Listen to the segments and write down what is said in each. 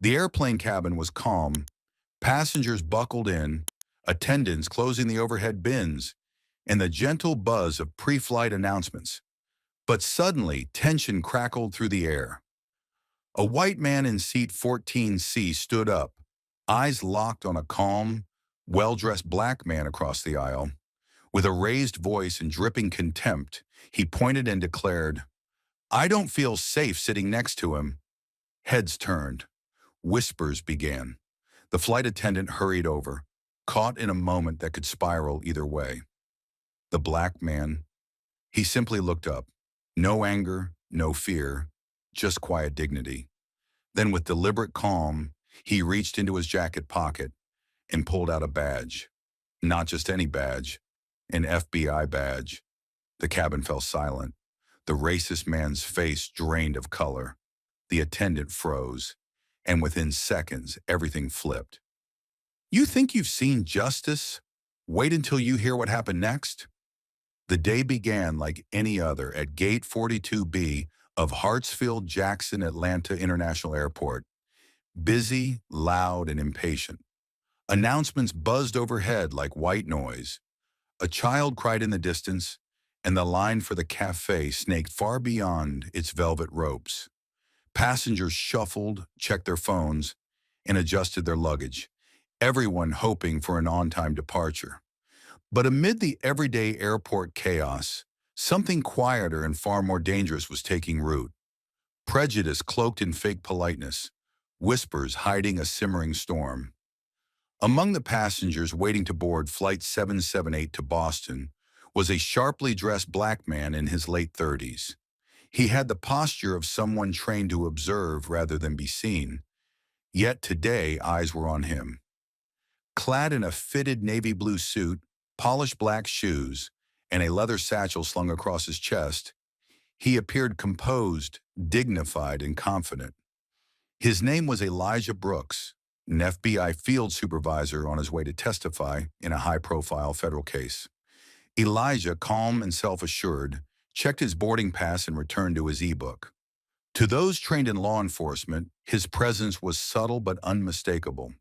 The airplane cabin was calm, passengers buckled in, attendants closing the overhead bins, and the gentle buzz of pre-flight announcements. But suddenly, tension crackled through the air. A white man in seat 14C stood up, eyes locked on a calm, well-dressed black man across the aisle. With a raised voice and dripping contempt, he pointed and declared, "I don't feel safe sitting next to him." Heads turned. Whispers began. The flight attendant hurried over, caught in a moment that could spiral either way. The black man, he simply looked up. No anger, no fear, just quiet dignity. Then with deliberate calm, he reached into his jacket pocket and pulled out a badge. Not just any badge, an FBI badge. The cabin fell silent. The racist man's face drained of color. The attendant froze, and within seconds, everything flipped. You think you've seen justice? Wait until you hear what happened next. The day began like any other at Gate 42B of Hartsfield-Jackson Atlanta International Airport. Busy, loud, and impatient. Announcements buzzed overhead like white noise. A child cried in the distance, and the line for the cafe snaked far beyond its velvet ropes. Passengers shuffled, checked their phones, and adjusted their luggage, everyone hoping for an on-time departure. But amid the everyday airport chaos, something quieter and far more dangerous was taking root. Prejudice cloaked in fake politeness, whispers hiding a simmering storm. Among the passengers waiting to board Flight 778 to Boston was a sharply dressed black man in his late 30s. He had the posture of someone trained to observe rather than be seen, yet today eyes were on him. Clad in a fitted navy blue suit, polished black shoes, and a leather satchel slung across his chest, he appeared composed, dignified, and confident. His name was Elijah Brooks, an FBI field supervisor on his way to testify in a high-profile federal case. Elijah, calm and self-assured, checked his boarding pass and returned to his e-book. To those trained in law enforcement, his presence was subtle but unmistakable.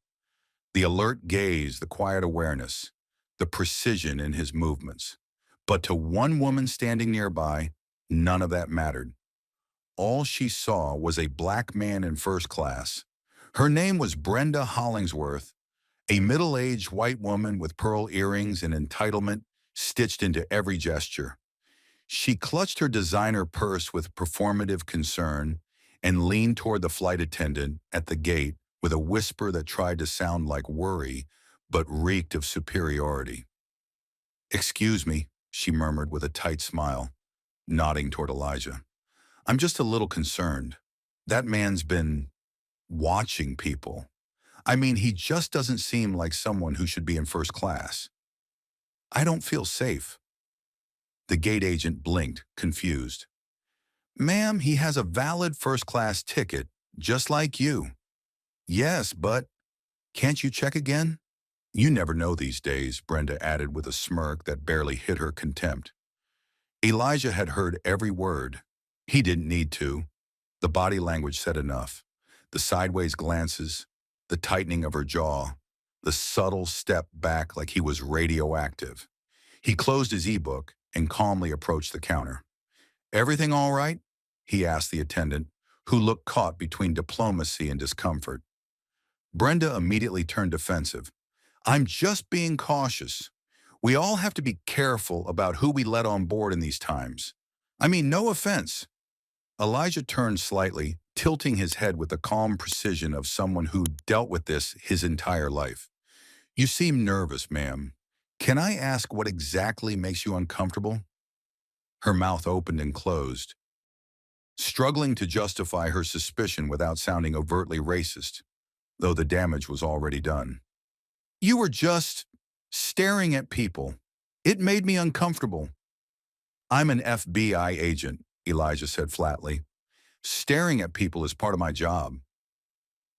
The alert gaze, the quiet awareness, the precision in his movements. But to one woman standing nearby, none of that mattered. All she saw was a black man in first class. Her name was Brenda Hollingsworth, a middle-aged white woman with pearl earrings and entitlement stitched into every gesture. She clutched her designer purse with performative concern and leaned toward the flight attendant at the gate with a whisper that tried to sound like worry, but reeked of superiority. "Excuse me," she murmured with a tight smile, nodding toward Elijah. "I'm just a little concerned. That man's been watching people. I mean, he just doesn't seem like someone who should be in first class. I don't feel safe." The gate agent blinked, confused. "Ma'am, he has a valid first-class ticket, just like you." "Yes, but can't you check again?" "You never know these days," Brenda added with a smirk that barely hid her contempt. Elijah had heard every word. He didn't need to. The body language said enough. The sideways glances, the tightening of her jaw, the subtle step back like he was radioactive. He closed his e-book and calmly approached the counter. "Everything all right?" he asked the attendant, who looked caught between diplomacy and discomfort. Brenda immediately turned defensive. "I'm just being cautious. We all have to be careful about who we let on board in these times. I mean, no offense." Elijah turned slightly, tilting his head with the calm precision of someone who dealt with this his entire life. "You seem nervous, ma'am. Can I ask what exactly makes you uncomfortable?" Her mouth opened and closed, struggling to justify her suspicion without sounding overtly racist, though the damage was already done. "You were just staring at people. It made me uncomfortable." "I'm an FBI agent," Elijah said flatly. "Staring at people is part of my job."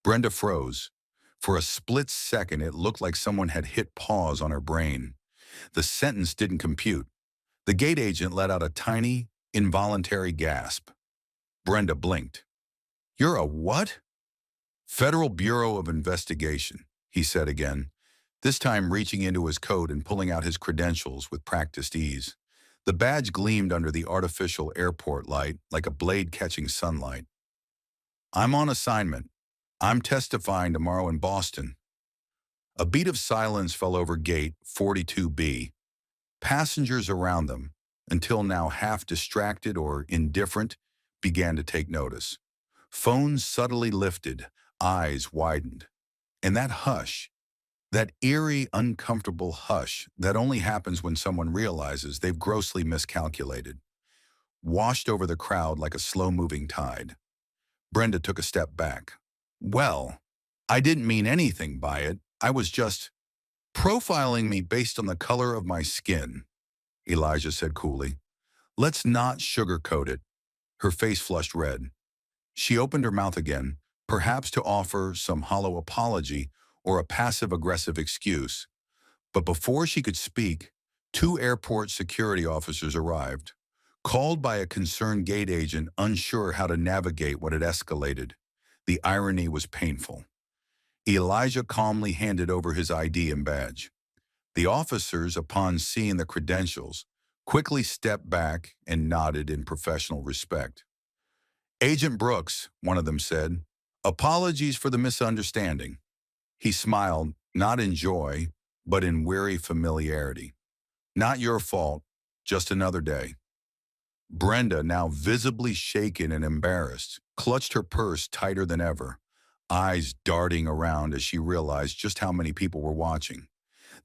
Brenda froze. For a split second, it looked like someone had hit pause on her brain. The sentence didn't compute. The gate agent let out a tiny, involuntary gasp. Brenda blinked. "You're a what?" Federal Bureau of Investigation, he said again, this time reaching into his coat and pulling out his credentials with practiced ease. The badge gleamed under the artificial airport light like a blade catching sunlight. I'm on assignment. I'm testifying tomorrow in Boston. A beat of silence fell over gate 42B. Passengers around them, until now half distracted or indifferent, began to take notice. Phones subtly lifted, eyes widened. And that hush, that eerie, uncomfortable hush that only happens when someone realizes they've grossly miscalculated, washed over the crowd like a slow-moving tide. Brenda took a step back. Well, I didn't mean anything by it. I was just profiling me based on the color of my skin, Elijah said coolly. Let's not sugarcoat it. Her face flushed red. She opened her mouth again, perhaps to offer some hollow apology or a passive-aggressive excuse. But before she could speak, two airport security officers arrived, called by a concerned gate agent unsure how to navigate what had escalated. The irony was painful. Elijah calmly handed over his ID and badge. The officers, upon seeing the credentials, quickly stepped back and nodded in professional respect. Agent Brooks, one of them said, apologies for the misunderstanding. He smiled, not in joy, but in weary familiarity. Not your fault, just another day. Brenda, now visibly shaken and embarrassed, clutched her purse tighter than ever, eyes darting around as she realized just how many people were watching.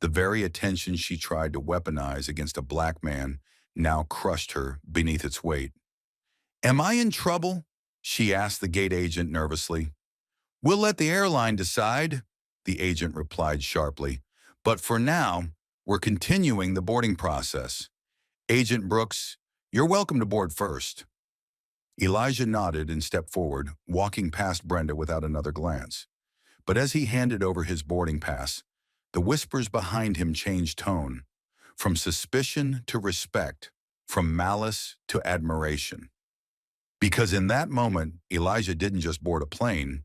The very attention she tried to weaponize against a black man now crushed her beneath its weight. Am I in trouble? She asked the gate agent nervously. We'll let the airline decide, the agent replied sharply. But for now, we're continuing the boarding process. Agent Brooks, you're welcome to board first. Elijah nodded and stepped forward, walking past Brenda without another glance. But as he handed over his boarding pass, the whispers behind him changed tone, from suspicion to respect, from malice to admiration. Because in that moment, Elijah didn't just board a plane,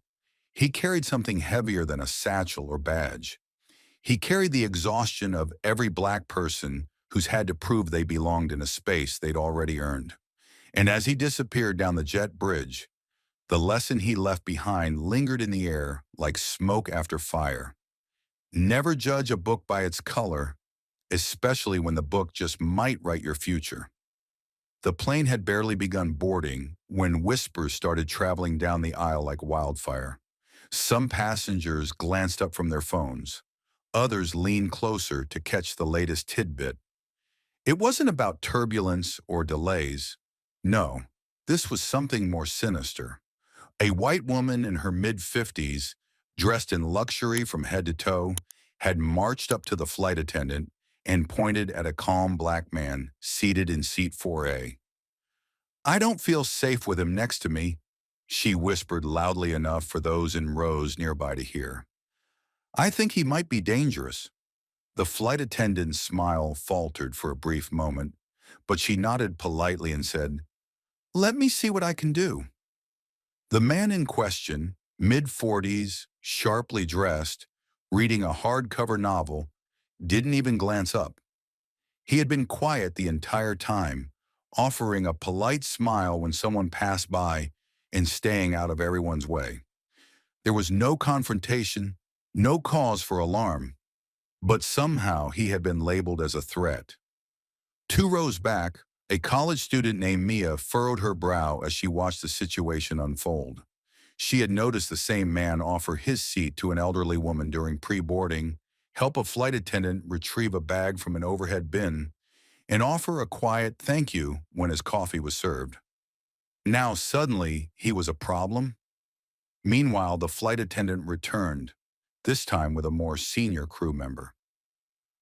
he carried something heavier than a satchel or badge. He carried the exhaustion of every black person who's had to prove they belonged in a space they'd already earned. And as he disappeared down the jet bridge, the lesson he left behind lingered in the air like smoke after fire. Never judge a book by its color, especially when the book just might write your future. The plane had barely begun boarding when whispers started traveling down the aisle like wildfire. Some passengers glanced up from their phones. Others leaned closer to catch the latest tidbit. It wasn't about turbulence or delays. No, this was something more sinister. A white woman in her mid-50s, dressed in luxury from head to toe, had marched up to the flight attendant and pointed at a calm black man seated in seat 4A. I don't feel safe with him next to me, she whispered loudly enough for those in rows nearby to hear. I think he might be dangerous. The flight attendant's smile faltered for a brief moment, but she nodded politely and said, Let me see what I can do. The man in question, mid-40s, sharply dressed, reading a hardcover novel, didn't even glance up. He had been quiet the entire time, offering a polite smile when someone passed by and staying out of everyone's way. There was no confrontation, no cause for alarm, but somehow he had been labeled as a threat. 2 rows back, a college student named Mia furrowed her brow as she watched the situation unfold. She had noticed the same man offer his seat to an elderly woman during pre-boarding, help a flight attendant retrieve a bag from an overhead bin, and offer a quiet thank you when his coffee was served. Now suddenly he was a problem? Meanwhile, the flight attendant returned, this time with a more senior crew member.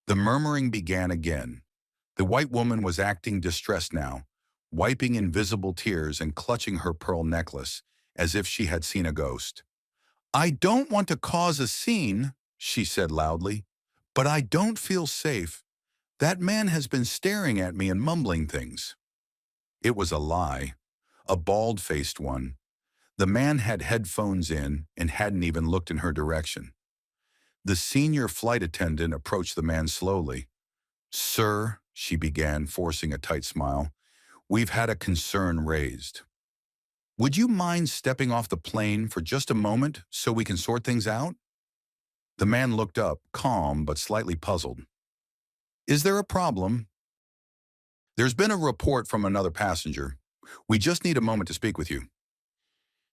The murmuring began again. The white woman was acting distressed now, wiping invisible tears and clutching her pearl necklace as if she had seen a ghost. I don't want to cause a scene, she said loudly, but I don't feel safe. That man has been staring at me and mumbling things. It was a lie, a bald-faced one. The man had headphones in and hadn't even looked in her direction. The senior flight attendant approached the man slowly. "Sir," she began, forcing a tight smile, "we've had a concern raised. Would you mind stepping off the plane for just a moment so we can sort things out?" The man looked up, calm but slightly puzzled. "Is there a problem?" "There's been a report from another passenger. We just need a moment to speak with you."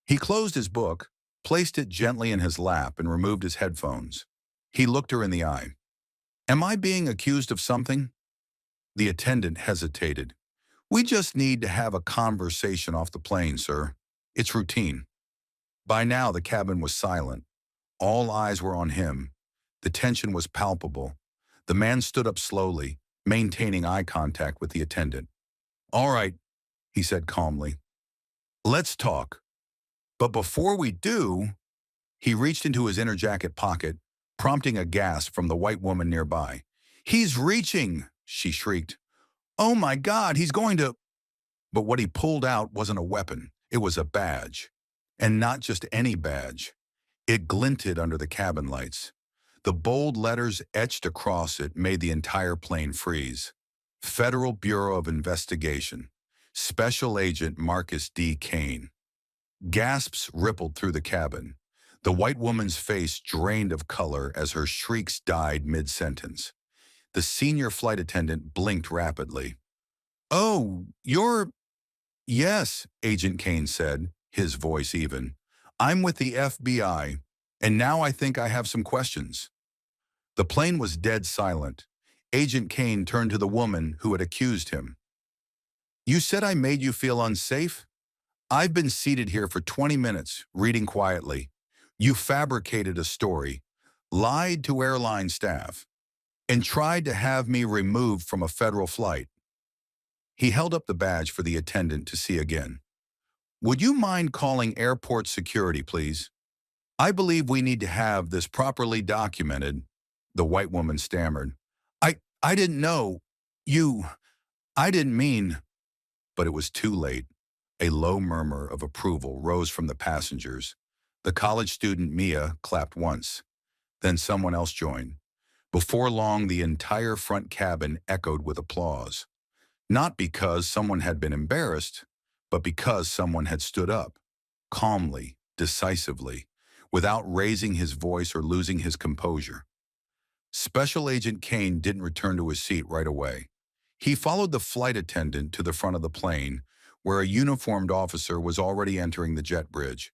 He closed his book, placed it gently in his lap, and removed his headphones. He looked her in the eye. "Am I being accused of something?" The attendant hesitated. "We just need to have a conversation off the plane, sir. It's routine." By now, the cabin was silent. All eyes were on him. The tension was palpable. The man stood up slowly, maintaining eye contact with the attendant. "All right," he said calmly. "Let's talk. But before we do," he reached into his inner jacket pocket, prompting a gasp from the white woman nearby. "He's reaching!" she shrieked. "Oh my God, he's going to—" But what he pulled out wasn't a weapon. It was a badge. And not just any badge. It glinted under the cabin lights. The bold letters etched across it made the entire plane freeze. Federal Bureau of Investigation. Special Agent Marcus D. Kane. Gasps rippled through the cabin. The white woman's face drained of color as her shrieks died mid-sentence. The senior flight attendant blinked rapidly. "Oh, you're—" "Yes," Agent Kane said, his voice even. "I'm with the FBI, and now I think I have some questions." The plane was dead silent. Agent Kane turned to the woman who had accused him. "You said I made you feel unsafe? I've been seated here for 20 minutes, reading quietly. You fabricated a story, lied to airline staff, and tried to have me removed from a federal flight." He held up the badge for the attendant to see again. "Would you mind calling airport security, please? I believe we need to have this properly documented," the white woman stammered. I didn't know. I didn't mean—" But it was too late. A low murmur of approval rose from the passengers. The college student Mia clapped once. Then someone else joined. Before long, the entire front cabin echoed with applause. Not because someone had been embarrassed, but because someone had stood up, calmly, decisively, without raising his voice or losing his composure. Special Agent Kane didn't return to his seat right away. He followed the flight attendant to the front of the plane, where a uniformed officer was already entering the jet bridge.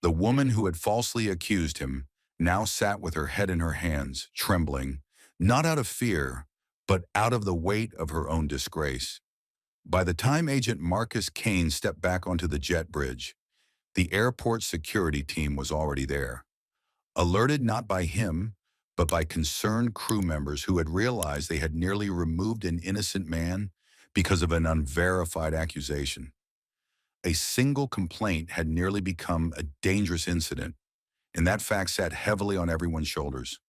The woman who had falsely accused him now sat with her head in her hands, trembling, not out of fear, but out of the weight of her own disgrace. By the time Agent Marcus Kane stepped back onto the jet bridge, the airport security team was already there. Alerted not by him, but by concerned crew members who had realized they had nearly removed an innocent man because of an unverified accusation. A single complaint had nearly become a dangerous incident, and that fact sat heavily on everyone's shoulders.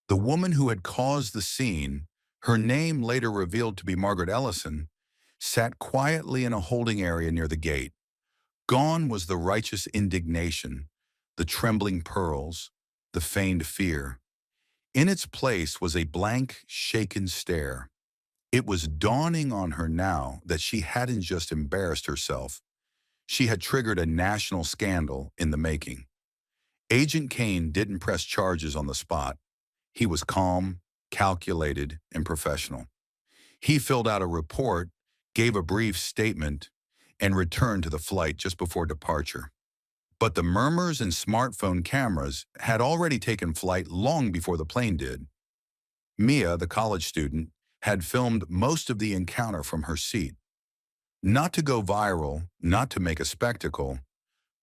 The woman who had caused the scene, her name later revealed to be Margaret Ellison, sat quietly in a holding area near the gate. Gone was the righteous indignation, the trembling pearls, the feigned fear. In its place was a blank, shaken stare. It was dawning on her now that she hadn't just embarrassed herself. She had triggered a national scandal in the making. Agent Kane didn't press charges on the spot. He was calm, calculated, and professional. He filled out a report, gave a brief statement, and returned to the flight just before departure. But the murmurs and smartphone cameras had already taken flight long before the plane did. Mia, the college student, had filmed most of the encounter from her seat. Not to go viral, not to make a spectacle,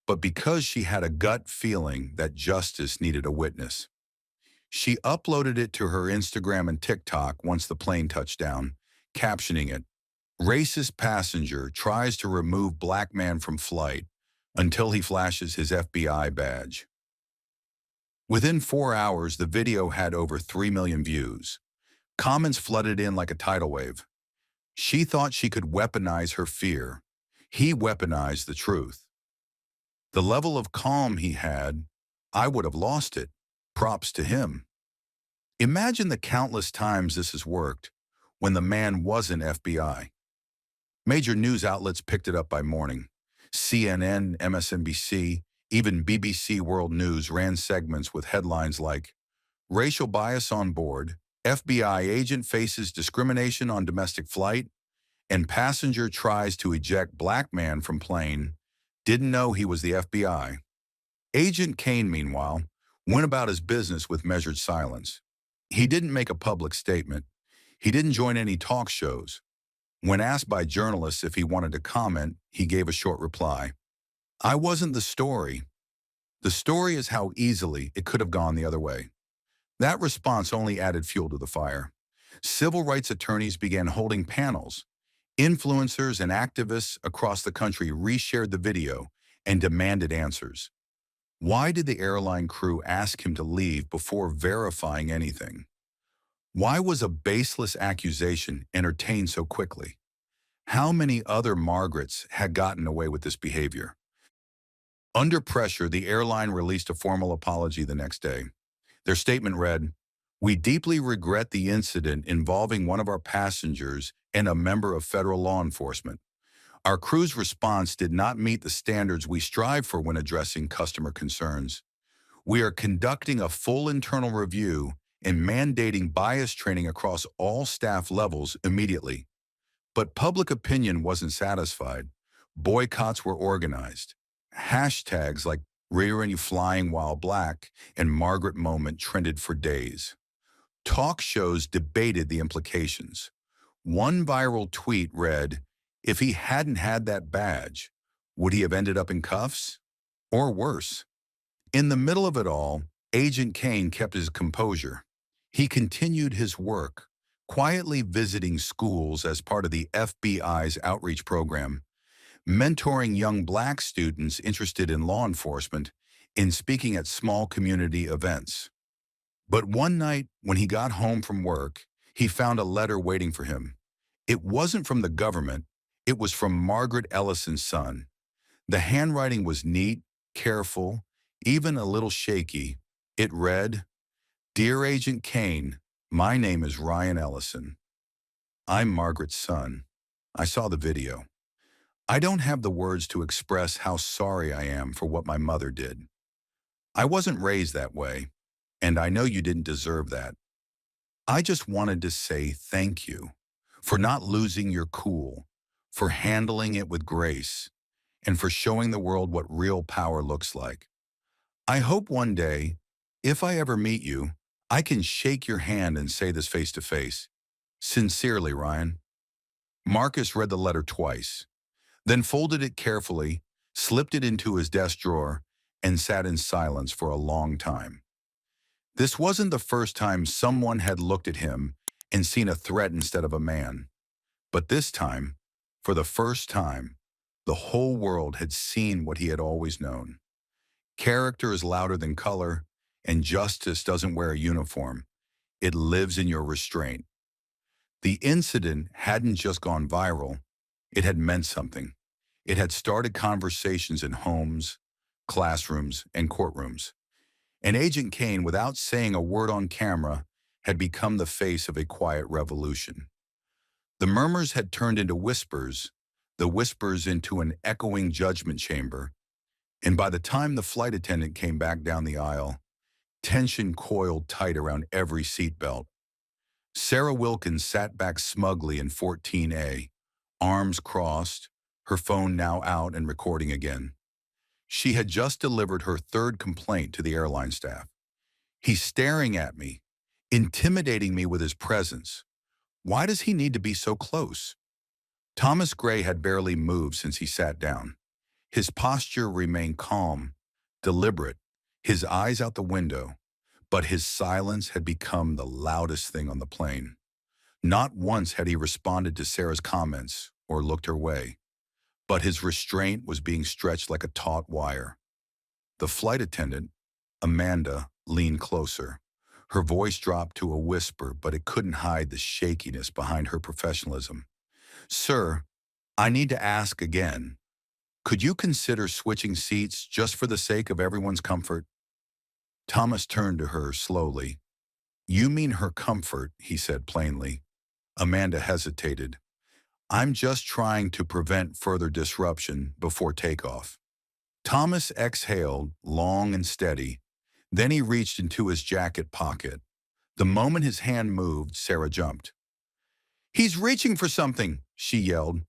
but because she had a gut feeling that justice needed a witness. She uploaded it to her Instagram and TikTok once the plane touched down, captioning it, "Racist passenger tries to remove black man from flight until he flashes his FBI badge." Within 4 hours, the video had over 3 million views. Comments flooded in like a tidal wave. She thought she could weaponize her fear. He weaponized the truth. The level of calm he had, I would have lost it. Props to him. Imagine the countless times this has worked when the man wasn't FBI. Major news outlets picked it up by morning. CNN, MSNBC, even BBC World News ran segments with headlines like, "Racial bias on board, FBI agent faces discrimination on domestic flight, and passenger tries to eject black man from plane, didn't know he was the FBI." Agent Kane, meanwhile, went about his business with measured silence. He didn't make a public statement. He didn't join any talk shows. When asked by journalists if he wanted to comment, he gave a short reply. "I wasn't the story. The story is how easily it could have gone the other way." That response only added fuel to the fire. Civil rights attorneys began holding panels. Influencers and activists across the country reshared the video and demanded answers. Why did the airline crew ask him to leave before verifying anything? Why was a baseless accusation entertained so quickly? How many other Margarets had gotten away with this behavior? Under pressure, the airline released a formal apology the next day. Their statement read, "We deeply regret the incident involving one of our passengers and a member of federal law enforcement. Our crew's response did not meet the standards we strive for when addressing customer concerns. We are conducting a full internal review and mandating bias training across all staff levels immediately." But public opinion wasn't satisfied. Boycotts were organized. Hashtags like "Rearing Flying While Black" and "Margaret Moment" trended for days. Talk shows debated the implications. One viral tweet read, "If he hadn't had that badge, would he have ended up in cuffs? Or worse?" In the middle of it all, Agent Kane kept his composure. He continued his work, quietly visiting schools as part of the FBI's outreach program, mentoring young black students interested in law enforcement, and speaking at small community events. But one night, when he got home from work, he found a letter waiting for him. It wasn't from the government, it was from Margaret Ellison's son. The handwriting was neat, careful, even a little shaky. It read, "Dear Agent Kane, my name is Ryan Ellison. I'm Margaret's son. I saw the video. I don't have the words to express how sorry I am for what my mother did. I wasn't raised that way, and I know you didn't deserve that. I just wanted to say thank you for not losing your cool, for handling it with grace, and for showing the world what real power looks like. I hope one day, if I ever meet you, I can shake your hand and say this face to face. Sincerely, Ryan." Marcus read the letter twice, then folded it carefully, slipped it into his desk drawer, and sat in silence for a long time. This wasn't the first time someone had looked at him and seen a threat instead of a man. But this time, for the first time, the whole world had seen what he had always known. Character is louder than color, and justice doesn't wear a uniform. It lives in your restraint. The incident hadn't just gone viral. It had meant something. It had started conversations in homes, classrooms, and courtrooms. And Agent Kane, without saying a word on camera, had become the face of a quiet revolution. The murmurs had turned into whispers, the whispers into an echoing judgment chamber, and by the time the flight attendant came back down the aisle, tension coiled tight around every seatbelt. Sarah Wilkins sat back smugly in 14A, arms crossed, her phone now out and recording again. She had just delivered her third complaint to the airline staff. "He's staring at me, intimidating me with his presence. Why does he need to be so close?" Thomas Gray had barely moved since he sat down. His posture remained calm, deliberate, his eyes out the window, but his silence had become the loudest thing on the plane. Not once had he responded to Sarah's comments or looked her way, but his restraint was being stretched like a taut wire. The flight attendant, Amanda, leaned closer. Her voice dropped to a whisper, but it couldn't hide the shakiness behind her professionalism. "Sir, I need to ask again. Could you consider switching seats just for the sake of everyone's comfort? Thomas turned to her slowly. You mean her comfort, he said plainly. Amanda hesitated. I'm just trying to prevent further disruption before takeoff. Thomas exhaled, long and steady. Then he reached into his jacket pocket. The moment his hand moved, Sarah jumped. He's reaching for something, she yelled.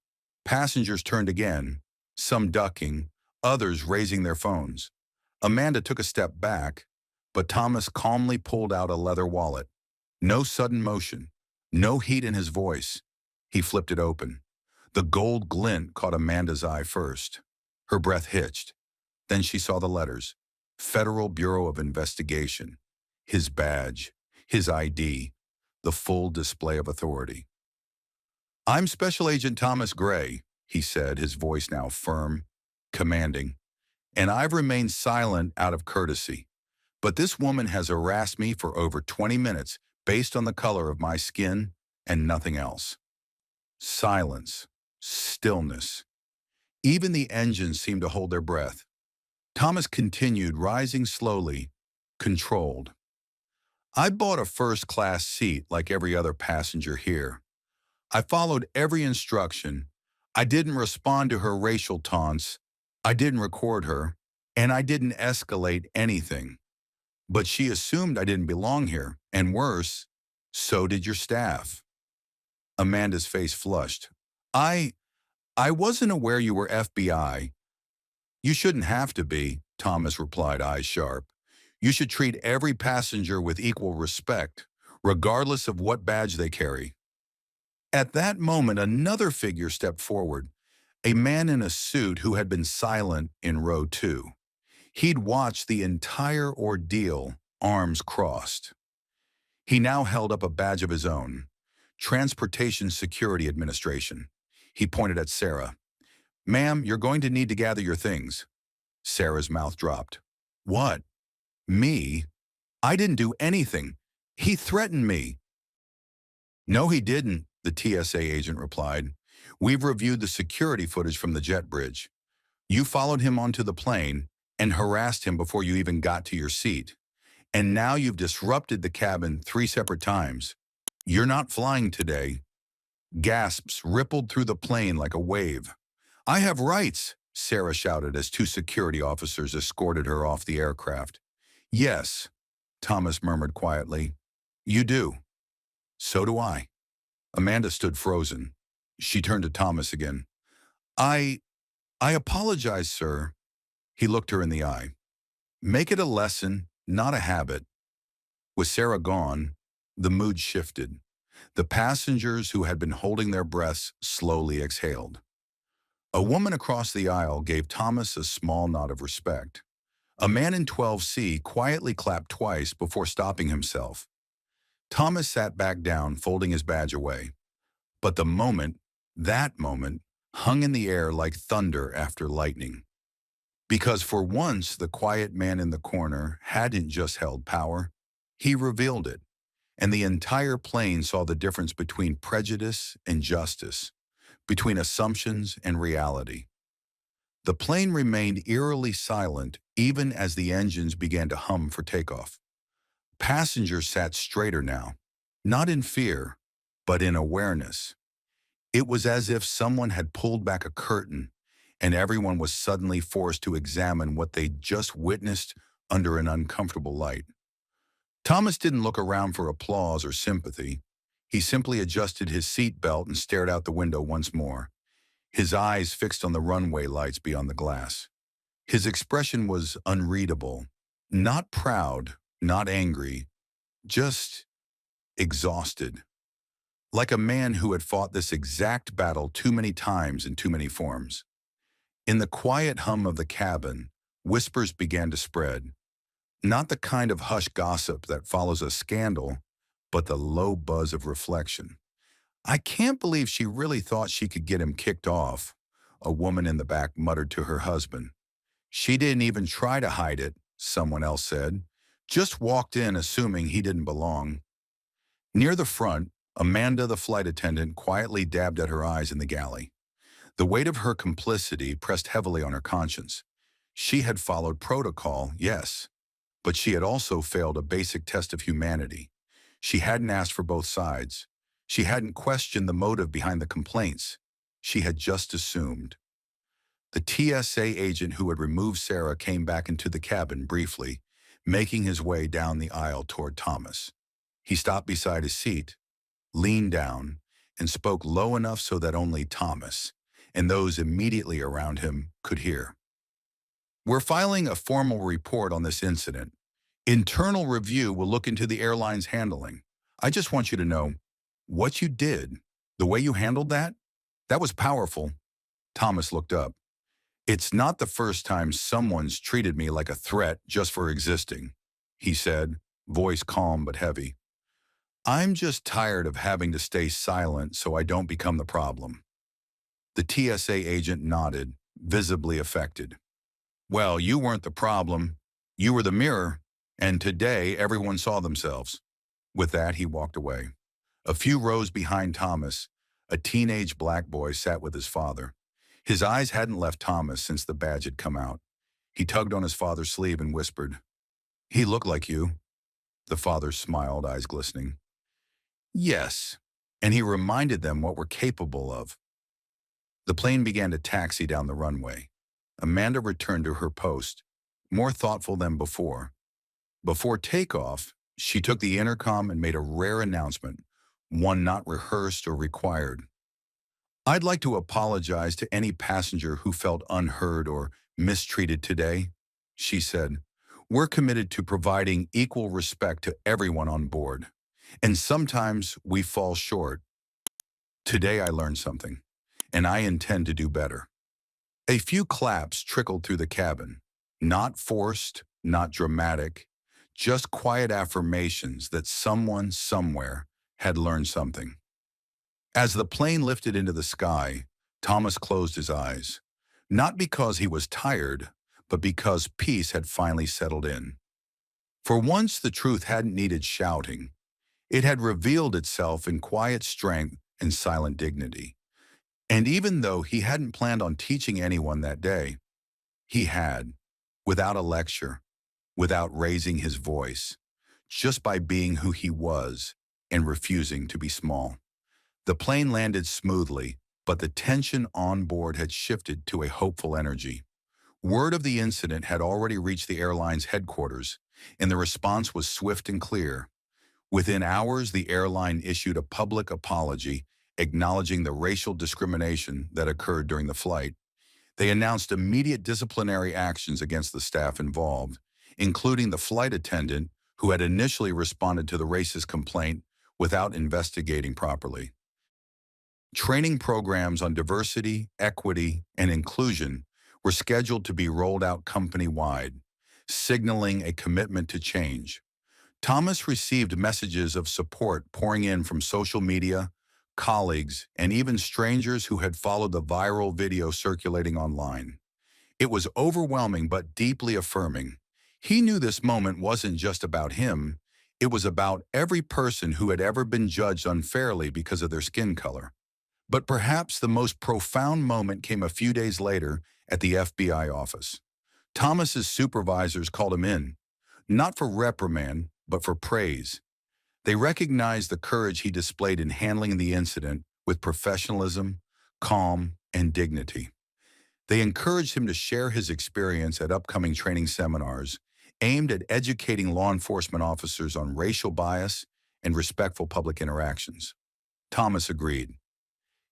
Passengers turned again, some ducking, others raising their phones. Amanda took a step back, but Thomas calmly pulled out a leather wallet. No sudden motion, no heat in his voice. He flipped it open. The gold glint caught Amanda's eye first. Her breath hitched. Then she saw the letters. Federal Bureau of Investigation. His badge, his ID, the full display of authority. I'm Special Agent Thomas Gray, he said, his voice now firm, commanding, and I've remained silent out of courtesy. But this woman has harassed me for over 20 minutes based on the color of my skin and nothing else. Silence, stillness. Even the engines seemed to hold their breath. Thomas continued, rising slowly, controlled. I bought a first-class seat like every other passenger here. I followed every instruction. I didn't respond to her racial taunts. I didn't record her. And I didn't escalate anything. But she assumed I didn't belong here. And worse, so did your staff. Amanda's face flushed. I wasn't aware you were FBI. You shouldn't have to be, Thomas replied, eyes sharp. You should treat every passenger with equal respect, regardless of what badge they carry. At that moment, another figure stepped forward, a man in a suit who had been silent in row 2. He'd watched the entire ordeal, arms crossed. He now held up a badge of his own, Transportation Security Administration. He pointed at Sarah. Ma'am, you're going to need to gather your things. Sarah's mouth dropped. What? Me? I didn't do anything. He threatened me. No, he didn't, the TSA agent replied. We've reviewed the security footage from the jet bridge. You followed him onto the plane and harassed him before you even got to your seat. And now you've disrupted the cabin 3 separate times. You're not flying today. Gasps rippled through the plane like a wave. I have rights, Sarah shouted as 2 security officers escorted her off the aircraft. Yes, Thomas murmured quietly. You do. So do I. Amanda stood frozen. She turned to Thomas again. I apologize, sir. He looked her in the eye. Make it a lesson, not a habit. With Sarah gone, the mood shifted. The passengers who had been holding their breaths slowly exhaled. A woman across the aisle gave Thomas a small nod of respect. A man in 12C quietly clapped twice before stopping himself. Thomas sat back down, folding his badge away. But the moment, that moment, hung in the air like thunder after lightning. Because for once, the quiet man in the corner hadn't just held power, he revealed it. And the entire plane saw the difference between prejudice and justice, between assumptions and reality. The plane remained eerily silent even as the engines began to hum for takeoff. Passengers sat straighter now, not in fear, but in awareness. It was as if someone had pulled back a curtain and everyone was suddenly forced to examine what they'd just witnessed under an uncomfortable light. Thomas didn't look around for applause or sympathy. He simply adjusted his seat belt and stared out the window once more, his eyes fixed on the runway lights beyond the glass. His expression was unreadable, not proud, not angry, just exhausted. Like a man who had fought this exact battle too many times in too many forms. In the quiet hum of the cabin, whispers began to spread. Not the kind of hush gossip that follows a scandal, but the low buzz of reflection. I can't believe she really thought she could get him kicked off, a woman in the back muttered to her husband. She didn't even try to hide it, someone else said. Just walked in assuming he didn't belong. Near the front, Amanda, the flight attendant, quietly dabbed at her eyes in the galley. The weight of her complicity pressed heavily on her conscience. She had followed protocol, yes, but she had also failed a basic test of humanity. She hadn't asked for both sides. She hadn't questioned the motive behind the complaints. She had just assumed. The TSA agent who had removed Sarah came back into the cabin briefly, making his way down the aisle toward Thomas. He stopped beside his seat, leaned down, and spoke low enough so that only Thomas and those immediately around him could hear. "We're filing a formal report on this incident. Internal review will look into the airline's handling. I just want you to know what you did, the way you handled that was powerful." Thomas looked up. "It's not the first time someone's treated me like a threat just for existing," he said, voice calm but heavy. "I'm just tired of having to stay silent so I don't become the problem." The TSA agent nodded, visibly affected. "Well, you weren't the problem. You were the mirror, and today everyone saw themselves." With that, he walked away. A few rows behind Thomas, a teenage black boy sat with his father. His eyes hadn't left Thomas since the badge had come out. He tugged on his father's sleeve and whispered, "He looked like you." The father smiled, eyes glistening. "Yes," and he reminded them what we're capable of. The plane began to taxi down the runway. Amanda returned to her post, more thoughtful than before. Before takeoff, she took the intercom and made a rare announcement, one not rehearsed or required. "I'd like to apologize to any passenger who felt unheard or mistreated today," she said. "We're committed to providing equal respect to everyone on board, and sometimes we fall short. Today I learned something, and I intend to do better." A few claps trickled through the cabin, not forced, not dramatic, just quiet affirmations that someone somewhere had learned something. As the plane lifted into the sky, Thomas closed his eyes, not because he was tired, but because peace had finally settled in. For once, the truth hadn't needed shouting. It had revealed itself in quiet strength and silent dignity. And even though he hadn't planned on teaching anyone that day, he had, without a lecture, without raising his voice, just by being who he was and refusing to be small. The plane landed smoothly, but the tension on board had shifted to a hopeful energy. Word of the incident had already reached the airline's headquarters, and the response was swift and clear. Within hours, the airline issued a public apology acknowledging the racial discrimination that occurred during the flight. They announced immediate disciplinary actions against the staff involved, including the flight attendant who had initially responded to the racist complaint without investigating properly. Training programs on diversity, equity, and inclusion were scheduled to be rolled out company-wide, signaling a commitment to change. Thomas received messages of support pouring in from social media, colleagues, and even strangers who had followed the viral video circulating online. It was overwhelming but deeply affirming. He knew this moment wasn't just about him, it was about every person who had ever been judged unfairly because of their skin color. But perhaps the most profound moment came a few days later at the FBI office. Thomas's supervisors called him in, not for reprimand, but for praise. They recognized the courage he displayed in handling the incident with professionalism, calm, and dignity. They encouraged him to share his experience at upcoming training seminars aimed at educating law enforcement officers on racial bias and respectful public interactions. Thomas agreed.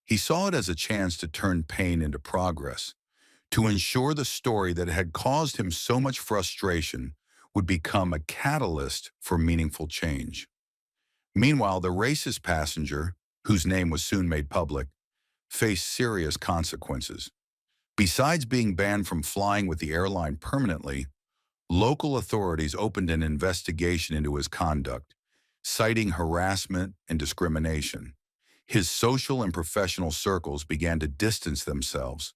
He saw it as a chance to turn pain into progress, to ensure the story that had caused him so much frustration would become a catalyst for meaningful change. Meanwhile, the racist passenger, whose name was soon made public, faced serious consequences. Besides being banned from flying with the airline permanently, local authorities opened an investigation into his conduct, citing harassment and discrimination. His social and professional circles began to distance themselves,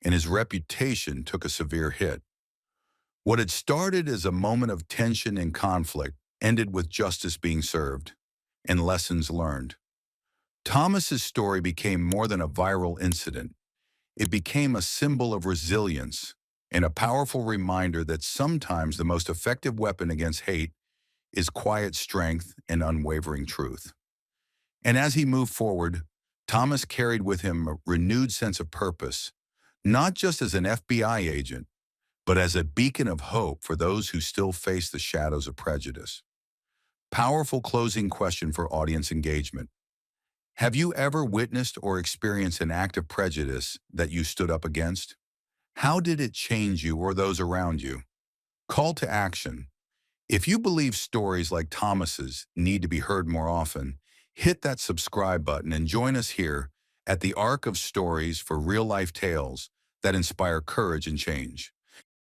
and his reputation took a severe hit. What had started as a moment of tension and conflict ended with justice being served and lessons learned. Thomas's story became more than a viral incident. It became a symbol of resilience and a powerful reminder that sometimes the most effective weapon against hate is quiet strength and unwavering truth. And as he moved forward, Thomas carried with him a renewed sense of purpose, not just as an FBI agent, but as a beacon of hope for those who still face the shadows of prejudice. Powerful closing question for audience engagement. Have you ever witnessed or experienced an act of prejudice that you stood up against? How did it change you or those around you? Call to action. If you believe stories like Thomas's need to be heard more often, hit that subscribe button and join us here at the Arc of Stories for real-life tales that inspire courage and change.